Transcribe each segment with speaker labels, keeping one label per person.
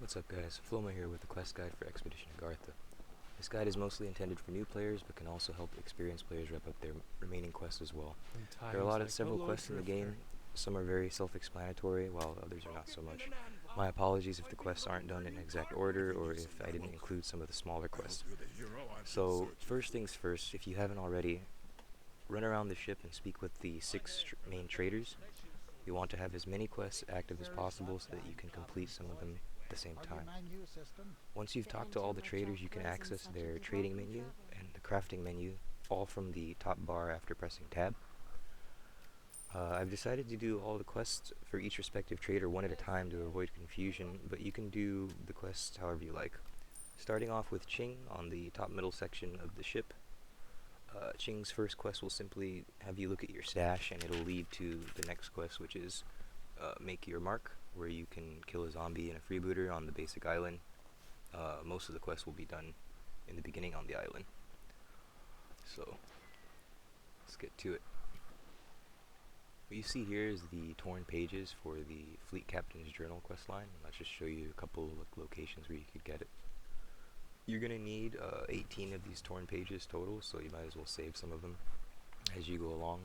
Speaker 1: What's up guys, floWmaH here with the quest guide for Expedition Agartha. This guide is mostly intended for new players, but can also help experienced players wrap up their remaining quests as well. There are several quests in the game. Some are very self-explanatory, while others are not so much. My apologies if the quests aren't done in exact order, or if I didn't include some of the smaller quests. So, first things first, if you haven't already, run around the ship and speak with the 6 main traders. You want to have as many quests active as possible so that you can complete some of them at the same time. Once you've talked to all the traders, you can access their trading menu and the crafting menu, all from the top bar after pressing tab. I've decided to do all the quests for each respective trader one at a time to avoid confusion, but you can do the quests however you like. Starting off with Ching on the top middle section of the ship. Ching's first quest will simply have you look at your stash, and it'll lead to the next quest, which is make your mark, where you can kill a zombie and a freebooter on the basic island. Most of the quests will be done in the beginning on the island. So, let's get to it. What you see here is the torn pages for the Fleet Captain's Journal questline. Let's just show you a couple of locations where you could get it. You're going to need 18 of these torn pages total, so you might as well save some of them as you go along.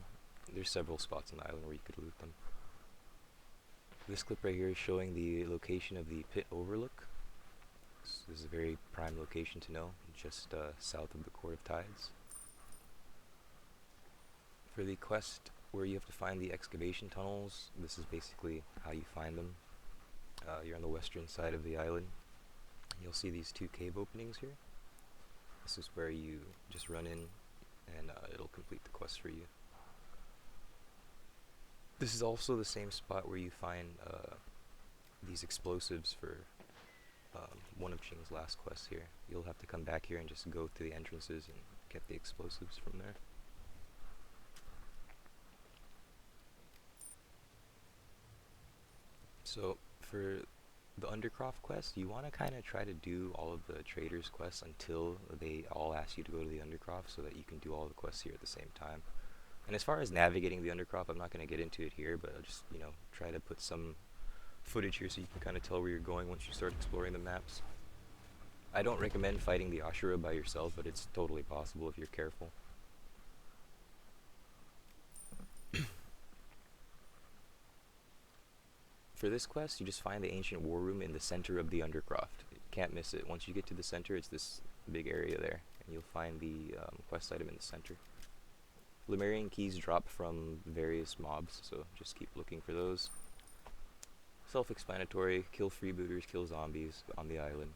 Speaker 1: There's several spots on the island where you could loot them. This clip right here is showing the location of the pit overlook. This is a very prime location to know, just south of the Court of Tides. For the quest where you have to find the excavation tunnels, this is basically how you find them. You're on the western side of the island. You'll see these 2 cave openings here. This is where you just run in and it'll complete the quest for you. This is also the same spot where you find these explosives for one of Ching's last quests here. You'll have to come back here and just go through the entrances and get the explosives from there. So for the Undercroft quest, you want to kind of try to do all of the traders quests until they all ask you to go to the Undercroft, so that you can do all the quests here at the same time. And as far as navigating the Undercroft, I'm not going to get into it here, but I'll just, try to put some footage here so you can kind of tell where you're going once you start exploring the maps. I don't recommend fighting the Ojore by yourself, but it's totally possible if you're careful. For this quest, you just find the ancient war room in the center of the Undercroft. You can't miss it. Once you get to the center, it's this big area there, and you'll find the quest item in the center. Lemurian keys drop from various mobs, so just keep looking for those. Self-explanatory: kill freebooters, kill zombies on the island.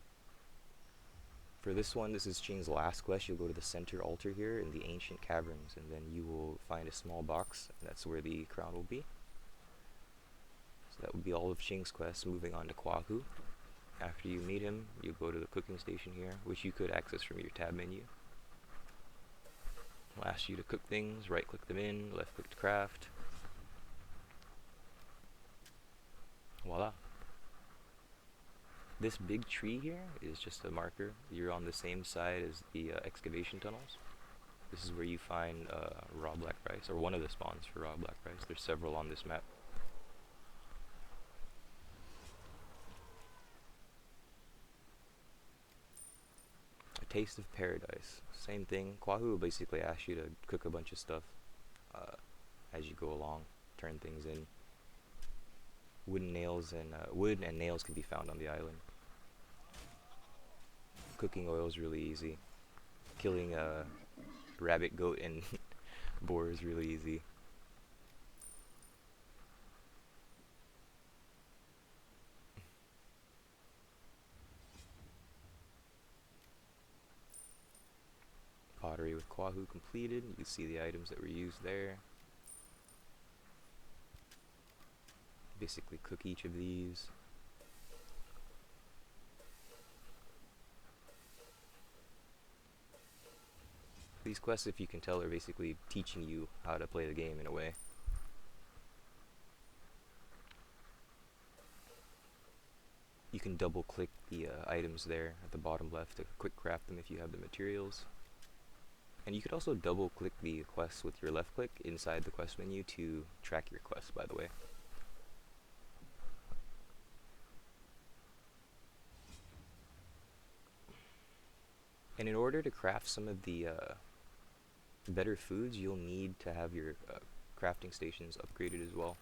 Speaker 1: For this one, this is Ching's last quest. You'll go to the center altar here in the ancient caverns, and then you will find a small box, and that's where the crown will be. So that would be all of Ching's quests. Moving on to Kwahu. After you meet him, you go to the cooking station here, which you could access from your tab menu. He'll ask you to cook things, right click them in, left click to craft. Voila. This big tree here is just a marker. You're on the same side as the excavation tunnels. This is where you find raw black rice, or one of the spawns for raw black rice. There's several on this map. Taste of Paradise. Same thing. Kwahu will basically ask you to cook a bunch of stuff as you go along, turn things in. Wood and nails can be found on the island. Cooking oil is really easy. Killing a rabbit, goat, and boar is really easy. Pottery with Kwahu completed. You can see the items that were used there. Basically cook each of these. These quests, if you can tell, are basically teaching you how to play the game in a way. You can double click the items there at the bottom left to quick craft them if you have the materials. And you could also double click the quests with your left click inside the quest menu to track your quests, by the way. And in order to craft some of the better foods, you'll need to have your crafting stations upgraded as well.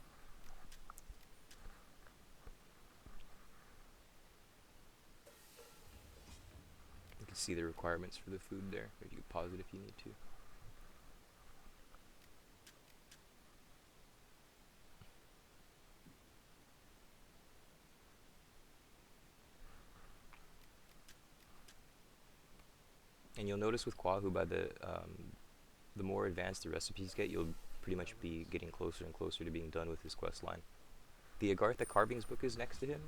Speaker 1: You can see the requirements for the food there, or you can pause it if you need to. And you'll notice with Kwahu, by the more advanced the recipes get, you'll pretty much be getting closer and closer to being done with his quest line. The Agartha carvings book is next to him.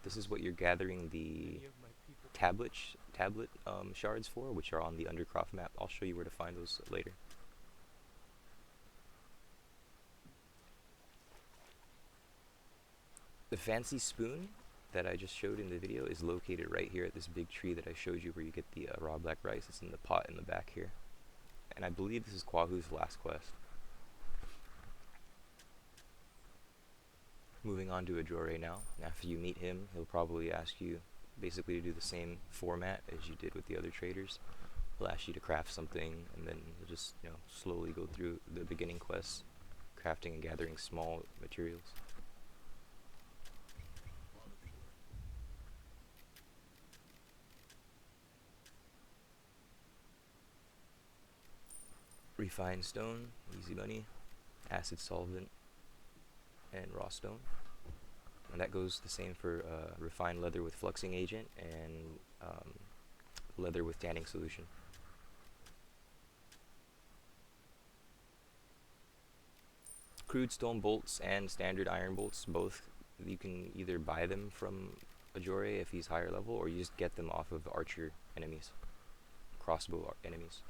Speaker 1: This is what you're gathering the tablet shards for, which are on the Undercroft map. I'll show you where to find those later. The fancy spoon that I just showed in the video is located right here at this big tree that I showed you, where you get the raw black rice. It's in the pot in the back here. And I believe this is Kwahu's last quest. Moving on to Ojore now. After you meet him, he'll probably ask you basically to do the same format as you did with the other traders. He'll ask you to craft something, and then you'll just, you know, slowly go through the beginning quests, crafting and gathering small materials. Refined stone, easy money, acid solvent, and raw stone. And that goes the same for refined leather with fluxing agent and leather with tanning solution. Crude stone bolts and standard iron bolts, both, you can either buy them from Ojore if he's higher level, or you just get them off of archer enemies, crossbow enemies.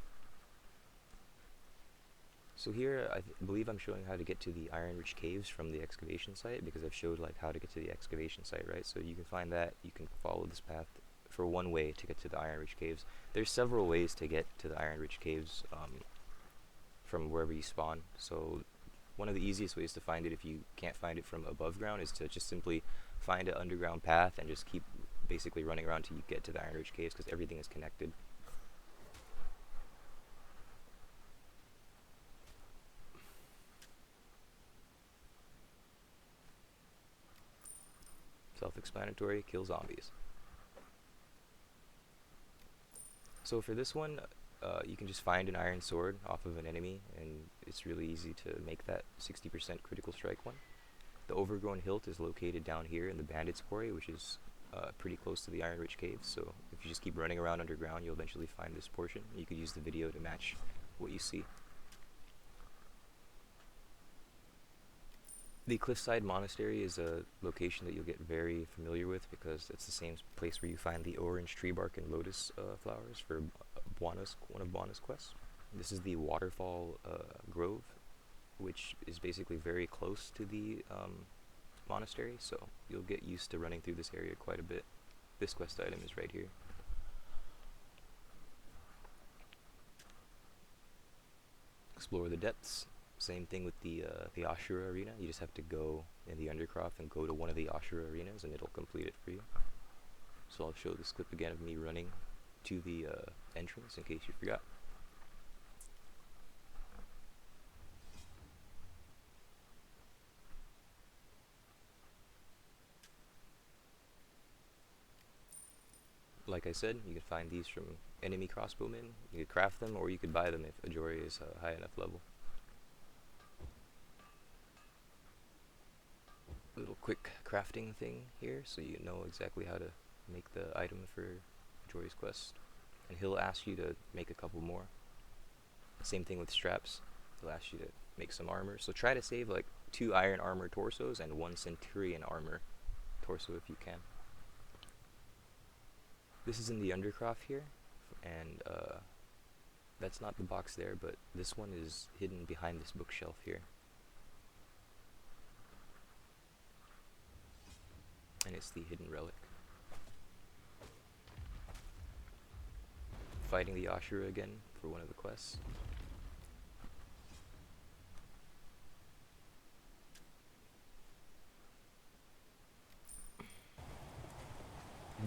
Speaker 1: So here, I believe I'm showing how to get to the Iron Rich Caves from the excavation site, because I've showed like how to get to the excavation site, right? So you can find that, you can follow this path for one way to get to the Iron Rich Caves. There's several ways to get to the Iron Rich Caves from wherever you spawn. So one of the easiest ways to find it, if you can't find it from above ground, is to just simply find an underground path and just keep basically running around till you get to the Iron Rich Caves, because everything is connected. Self-explanatory, kill zombies. So for this one, you can just find an iron sword off of an enemy, and it's really easy to make that 60% critical strike one. The overgrown hilt is located down here in the bandits quarry, which is pretty close to the Iron Rich Caves. So if you just keep running around underground, you'll eventually find this portion. You could use the video to match what you see. The Cliffside Monastery is a location that you'll get very familiar with, because it's the same place where you find the orange tree bark and lotus flowers for Buana's, one of Buana's quests. This is the Waterfall Grove, which is basically very close to the monastery, so you'll get used to running through this area quite a bit. This quest item is right here. Explore the depths. Same thing with the Ashura arena. You just have to go in the Undercroft and go to one of the Ashura arenas, and it'll complete it for you. So I'll show this clip again of me running to the entrance in case you forgot. Like I said, you can find these from enemy crossbowmen. You could craft them, or you could buy them if Ojore is a high enough level. Little quick crafting thing here, so you know exactly how to make the item for Ojore's quest. And he'll ask you to make a couple more. Same thing with straps. He'll ask you to make some armor. So try to save like 2 iron armor torsos and 1 centurion armor torso if you can. This is in the Undercroft here, and that's not the box there, but this one is hidden behind this bookshelf here. And it's the hidden relic. Fighting the Ashura again for one of the quests.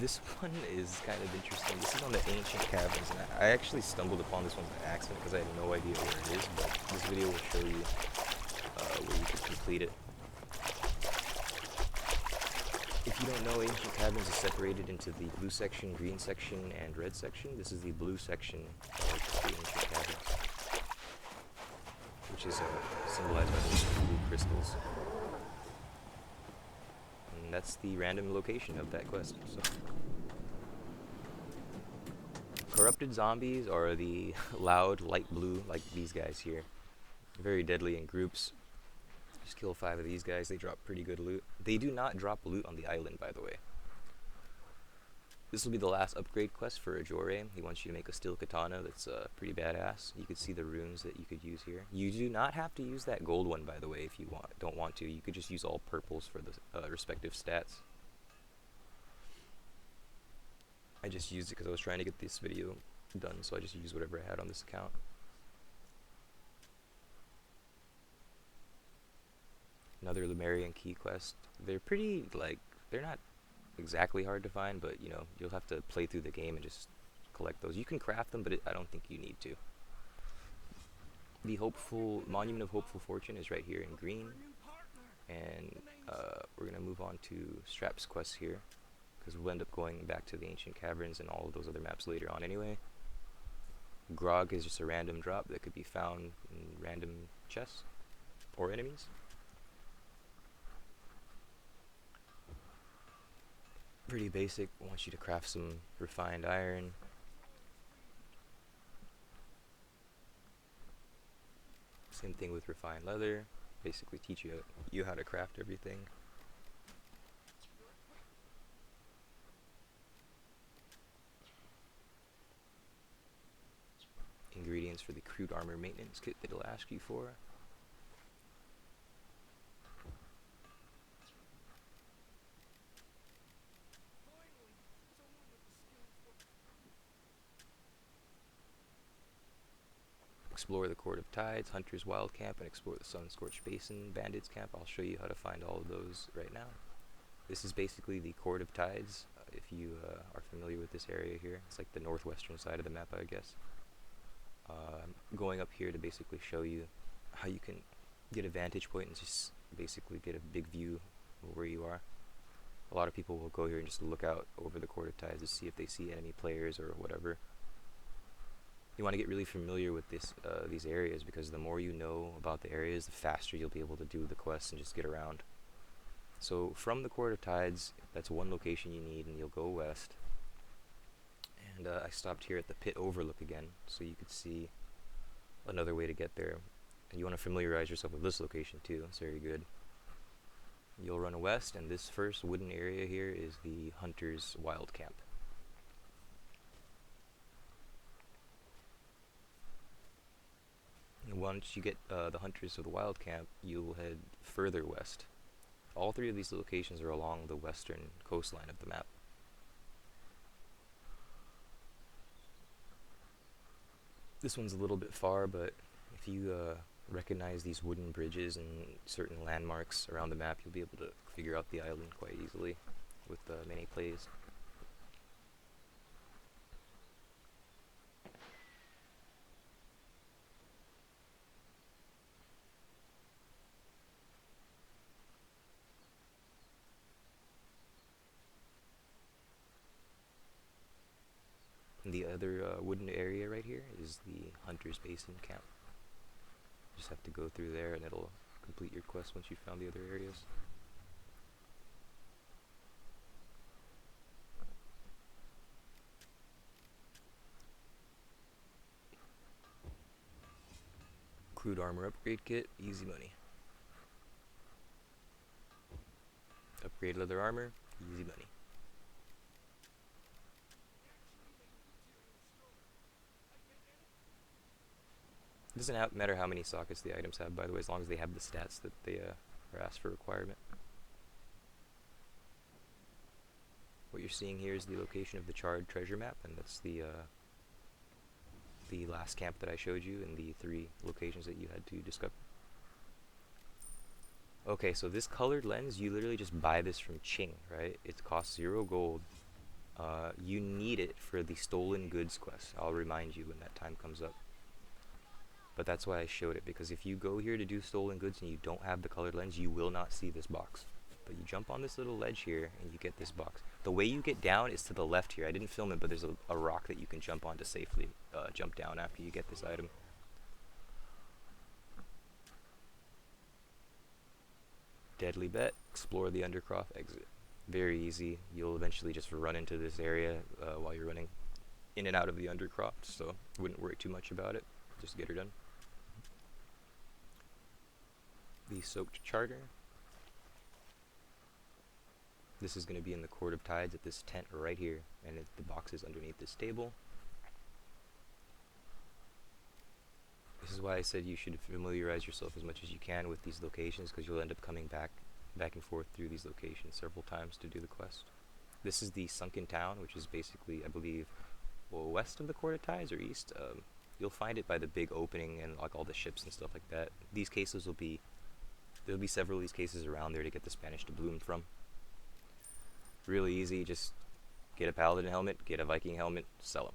Speaker 1: This one is kind of interesting. This is on the ancient caverns, and I actually stumbled upon this one by accident because I had no idea where it is, but this video will show you where you can complete it. If you don't know, ancient caverns is separated into the blue section, green section, and red section. This is the blue section of the ancient caverns, which is symbolized by those blue crystals. And that's the random location of that quest. So, corrupted zombies are the loud, light blue, like these guys here. Very deadly in groups. Just kill 5 of these guys, they drop pretty good loot. They do not drop loot on the island, by the way. This will be the last upgrade quest for Ojore. He wants you to make a steel katana that's pretty badass. You could see the runes that you could use here. You do not have to use that gold one, by the way, if you don't want to. You could just use all purples for the respective stats. I just used it because I was trying to get this video done, so I just used whatever I had on this account. Another Lemurian key quest. They're pretty, like, they're not exactly hard to find, but, you know, you'll have to play through the game and just collect those. You can craft them, but I don't think you need to. The Monument of Hopeful Fortune is right here in green, and we're going to move on to Strap's quest here, because we'll end up going back to the ancient caverns and all of those other maps later on anyway. Grog is just a random drop that could be found in random chests or enemies. Pretty basic. I want you to craft some refined iron. Same thing with refined leather. Basically teach you how to craft everything. Ingredients for the crude armor maintenance kit that it'll ask you for. Explore the Court of Tides, Hunter's Wild Camp, and explore the Sun-Scorched Basin, Bandits Camp. I'll show you how to find all of those right now. This is basically the Court of Tides, if you are familiar with this area here. It's like the northwestern side of the map, I guess. I'm going up here to basically show you how you can get a vantage point and just basically get a big view of where you are. A lot of people will go here and just look out over the Court of Tides to see if they see enemy players or whatever. You want to get really familiar with these areas, because the more you know about the areas, the faster you'll be able to do the quests and just get around. So from the Court of Tides, that's one location you need, and you'll go west. And I stopped here at the pit overlook again, so you could see another way to get there. And you want to familiarize yourself with this location too. It's very good. You'll run west, and this first wooden area here is the Hunter's Wild Camp. And once you get the Hunters of the Wild Camp, you'll head further west. All 3 of these locations are along the western coastline of the map. This one's a little bit far, but if you recognize these wooden bridges and certain landmarks around the map, you'll be able to figure out the island quite easily with many plays. The other wooden area right here is the Hunter's Basin Camp. You just have to go through there and it'll complete your quest once you've found the other areas. Crude armor upgrade kit, easy money. Upgrade leather armor, easy money. It doesn't matter how many sockets the items have, by the way, as long as they have the stats that they are asked for requirement. What you're seeing here is the location of the charred treasure map, and that's the last camp that I showed you and the 3 locations that you had to discover. Okay, so this colored lens, you literally just buy this from Ching, right? It costs 0 gold, You need it for the stolen goods quest. I'll remind you when that time comes up. But that's why I showed it, because if you go here to do stolen goods and you don't have the colored lens, you will not see this box. But you jump on this little ledge here and you get this box. The way you get down is to the left here. I didn't film it, but there's a rock that you can jump on to safely jump down after you get this item. Deadly bet, explore the Undercroft, exit. Very easy. You'll eventually just run into this area while you're running in and out of the Undercroft, so wouldn't worry too much about it. Just get her done. The Soaked Charter. This is going to be in the Court of Tides at this tent right here, and the box is underneath this table. This is why I said you should familiarize yourself as much as you can with these locations, because you'll end up coming back and forth through these locations several times to do the quest. This is the Sunken Town, which is basically, I believe, west of the Court of Tides or east. You'll find it by the big opening and like all the ships and stuff like that. These cases there'll be several of these cases around there to get the Spanish doubloon from. Really easy, just get a paladin helmet, get a Viking helmet, sell them.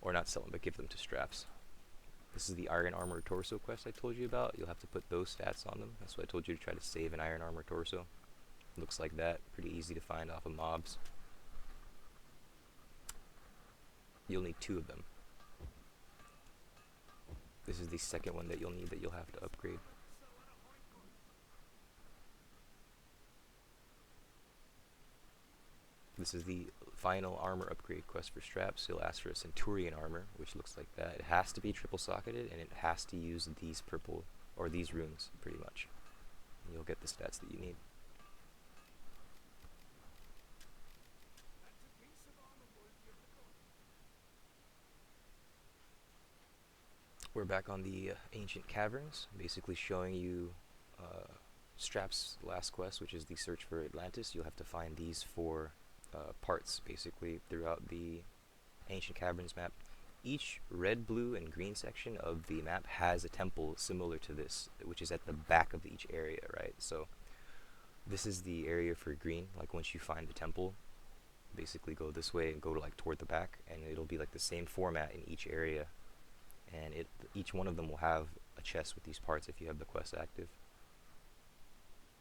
Speaker 1: Or not sell them, but give them to straps. This is the Iron Armor Torso quest I told you about. You'll have to put those stats on them. That's why I told you to try to save an Iron Armor Torso. Looks like that, pretty easy to find off of mobs. You'll need 2 of them. This is the second one that you'll need that you'll have to upgrade. This is the final armor upgrade quest for straps. You'll ask for a Centurion armor, which looks like that. It has to be triple socketed, and it has to use these purple, or these runes, pretty much. And you'll get the stats that you need. We're back on the Ancient Caverns, basically showing you Strap's last quest, which is the Search for Atlantis. You'll have to find these 4 parts, basically, throughout the Ancient Caverns map. Each red, blue, and green section of the map has a temple similar to this, which is at the back of each area, right? So this is the area for green. Like once you find the temple, basically go this way and go to like toward the back, and it'll be like the same format in each area. And each one of them will have a chest with these parts if you have the quest active.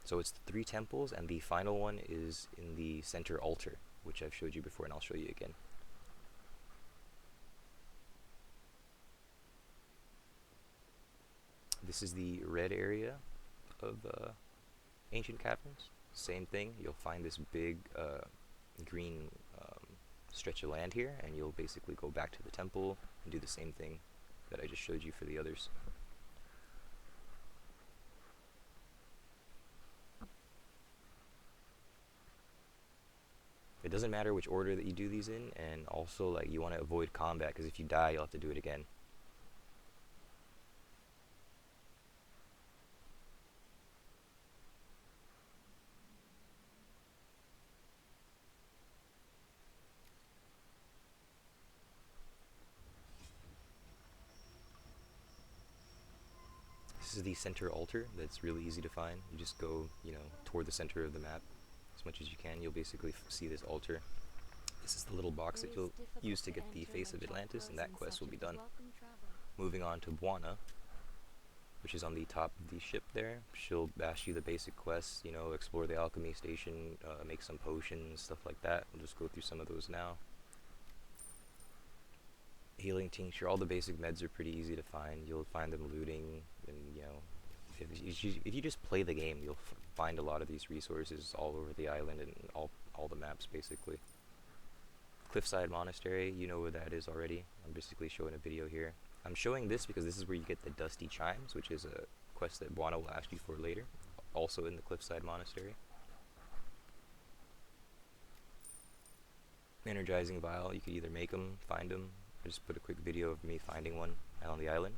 Speaker 1: So it's 3 temples, and the final one is in the center altar, which I've showed you before, and I'll show you again. This is the red area of Ancient Caverns. Same thing, you'll find this big green stretch of land here, and you'll basically go back to the temple and do the same thing that I just showed you for the others. It doesn't matter which order that you do these in, and also like you want to avoid combat, because if you die you'll have to do it again. This is the center altar that's really easy to find. You just go, toward the center of the map as much as you can. You'll basically see this altar. This is the little box that you'll use to get the face of Atlantis, and that quest will be done. Moving on to Buana, which is on the top of the ship there. She'll ask you the basic quests, explore the alchemy station, make some potions, stuff like that. We'll just go through some of those now. Healing tincture, all the basic meds are pretty easy to find. You'll find them looting, and if you just play the game, you'll find a lot of these resources all over the island and all the maps basically. Cliffside Monastery, you know where that is already. I'm basically showing a video here. I'm showing this because this is where you get the Dusty Chimes, which is a quest that Buana will ask you for later, also in the Cliffside Monastery. Energizing Vial, you could either make them, find them. I just put a quick video of me finding one on the island.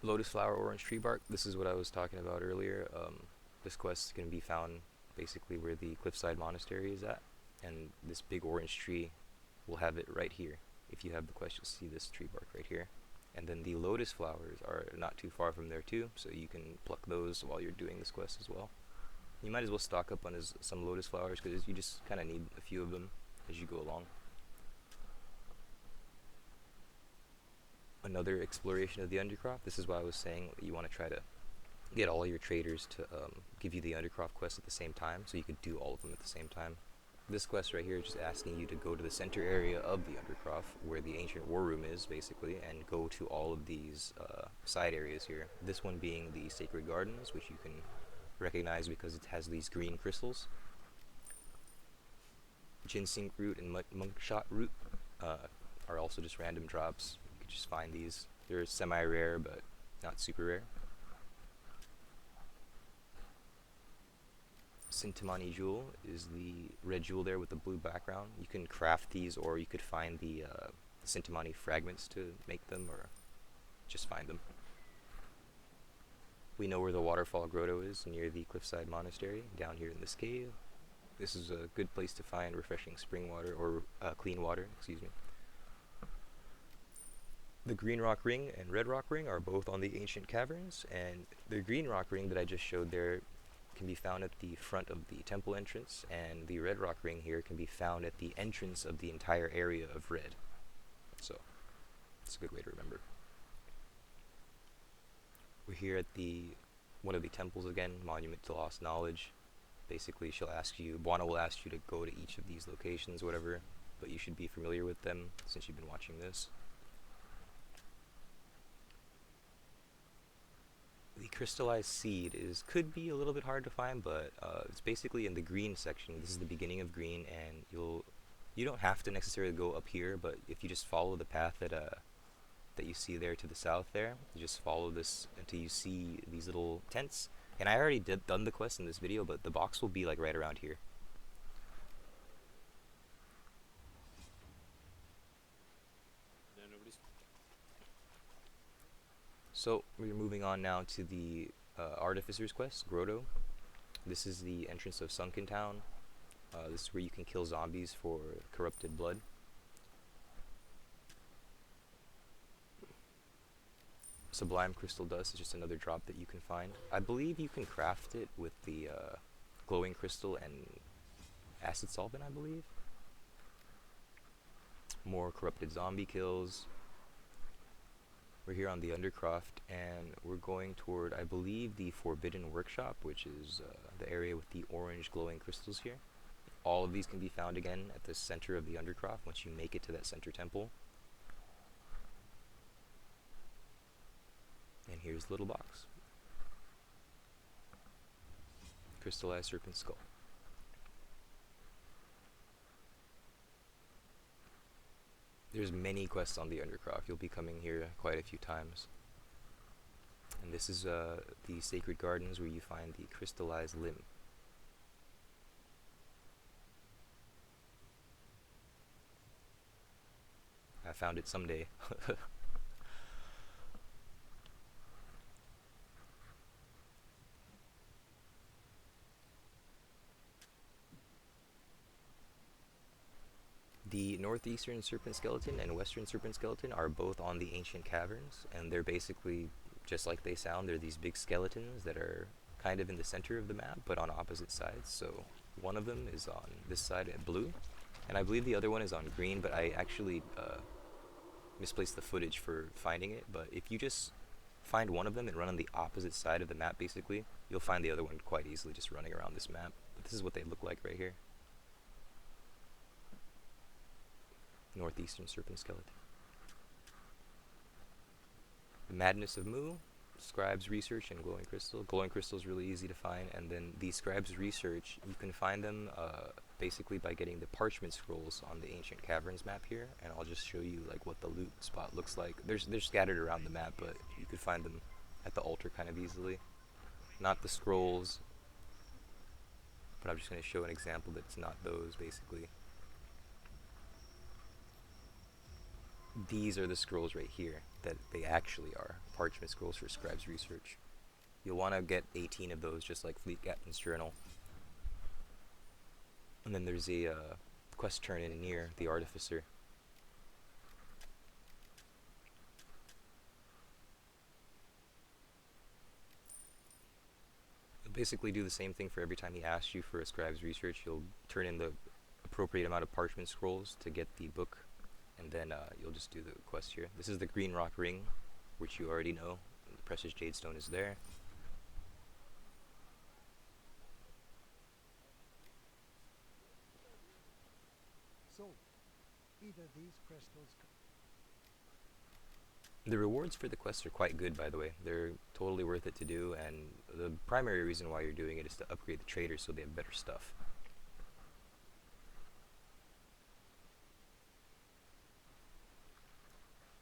Speaker 1: Lotus Flower Orange Tree Bark, this is what I was talking about earlier. This quest can be found basically where the Cliffside Monastery is at, and this big orange tree will have it right here. If you have the quest, you'll see this tree bark right here. And then the lotus flowers are not too far from there too, so you can pluck those while you're doing this quest as well. You might as well stock up on some lotus flowers, because you just kind of need a few of them as you go along. Another exploration of the Undercroft. This is why I was saying that you want to try to get all your traders to give you the Undercroft quest at the same time, so you could do all of them at the same time. This quest right here is just asking you to go to the center area of the Undercroft, where the ancient war room is, basically, and go to all of these side areas here. This one being the Sacred Gardens, which you can recognize because it has these green crystals. Ginseng root and monkshot root are also just random drops. You could just find these. They're semi-rare, but not super rare. Sintamani jewel is the red jewel there with the blue background. You can craft these, or you could find the Sintamani fragments to make them, or just find them. We know where the waterfall grotto is, near the cliffside monastery, down here in this cave. This is a good place to find refreshing spring water, or clean water, excuse me. The green rock ring and red rock ring are both on the ancient caverns, and the green rock ring that I just showed there can be found at the front of the temple entrance, and the red rock ring here can be found at the entrance of the entire area of red. So, it's a good way to remember. We're here at one of the temples again, Monument to Lost Knowledge. Basically, Buana will ask you to go to each of these locations, whatever, but you should be familiar with them since you've been watching this. The crystallized seed could be a little bit hard to find, but it's basically in the green section. This is the beginning of green, and you don't have to necessarily go up here, but if you just follow the path that you see there to the south there, you just follow this until you see these little tents. And I already done the quest in this video, but the box will be like right around here. So we're moving on now to the Artificer's quest, Grotto. This is the entrance of Sunken Town. This is where you can kill zombies for corrupted blood. Sublime Crystal Dust is just another drop that you can find. I believe you can craft it with the glowing crystal and acid solvent, I believe. More corrupted zombie kills. We're here on the Undercroft, and we're going toward, I believe, the Forbidden Workshop, which is the area with the orange glowing crystals here. All of these can be found again at the center of the Undercroft once you make it to that center temple. And here's the little box. Crystallized Serpent Skull. There's many quests on the Undercroft. You'll be coming here quite a few times. And this is the Sacred Gardens, where you find the crystallized limb. I found it someday. The northeastern serpent skeleton and western serpent skeleton are both on the ancient caverns, and they're basically just like they sound. They're these big skeletons that are kind of in the center of the map, but on opposite sides. So one of them is on this side at blue, and I believe the other one is on green, but I actually misplaced the footage for finding it. But if you just find one of them and run on the opposite side of the map, basically, you'll find the other one quite easily just running around this map. But this is what they look like right here. Northeastern serpent skeleton. The Madness of Mu, Scribes Research, and Glowing Crystal. Glowing Crystal is really easy to find, and then the Scribes Research, you can find them basically by getting the parchment scrolls on the ancient caverns map here, and I'll just show you like what the loot spot looks like. They're scattered around the map, but you could find them at the altar kind of easily. Not the scrolls, but I'm just going to show an example that's not those, basically. These are the scrolls right here that they actually are parchment scrolls for Scribes Research. You'll want to get 18 of those, just like Fleet Captain's Journal. And then there's a quest turn in near the Artificer. A basically do the same thing for every time he asks you for a Scribes Research. You'll turn in the appropriate amount of parchment scrolls to get the book, and then you'll just do the quest here. This is the Green Rock Ring, which you already know. The Precious Jade Stone is there.
Speaker 2: So, either these crystals.
Speaker 1: The rewards for the quests are quite good, by the way. They're totally worth it to do, and the primary reason why you're doing it is to upgrade the traders so they have better stuff.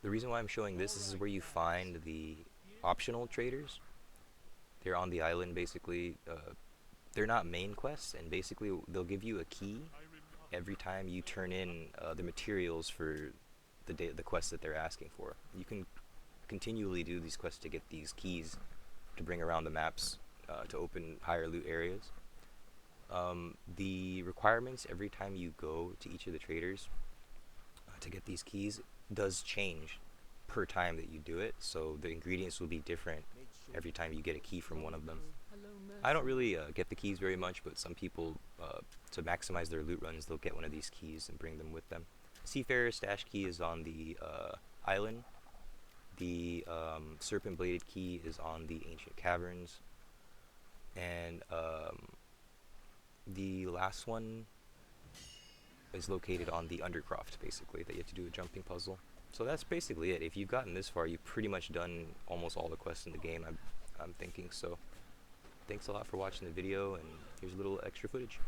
Speaker 1: The reason why I'm showing this is where you find the optional traders. They're on the island, basically. They're not main quests, and basically they'll give you a key every time you turn in the materials for the quests that they're asking for. You can continually do these quests to get these keys to bring around the maps to open higher loot areas. The requirements every time you go to each of the traders to get these keys does change per time that you do it, so the ingredients will be different every time you get a key from one of them. I don't really get the keys very much, but some people, to maximize their loot runs, they'll get one of these keys and bring them with them. Seafarer stash key is on the island. The serpent bladed key is on the ancient caverns, and the last one is located on the Undercroft, basically, that you have to do a jumping puzzle. So that's basically it. If you've gotten this far, you've pretty much done almost all the quests in the game, I'm thinking. So thanks a lot for watching the video, and here's a little extra footage.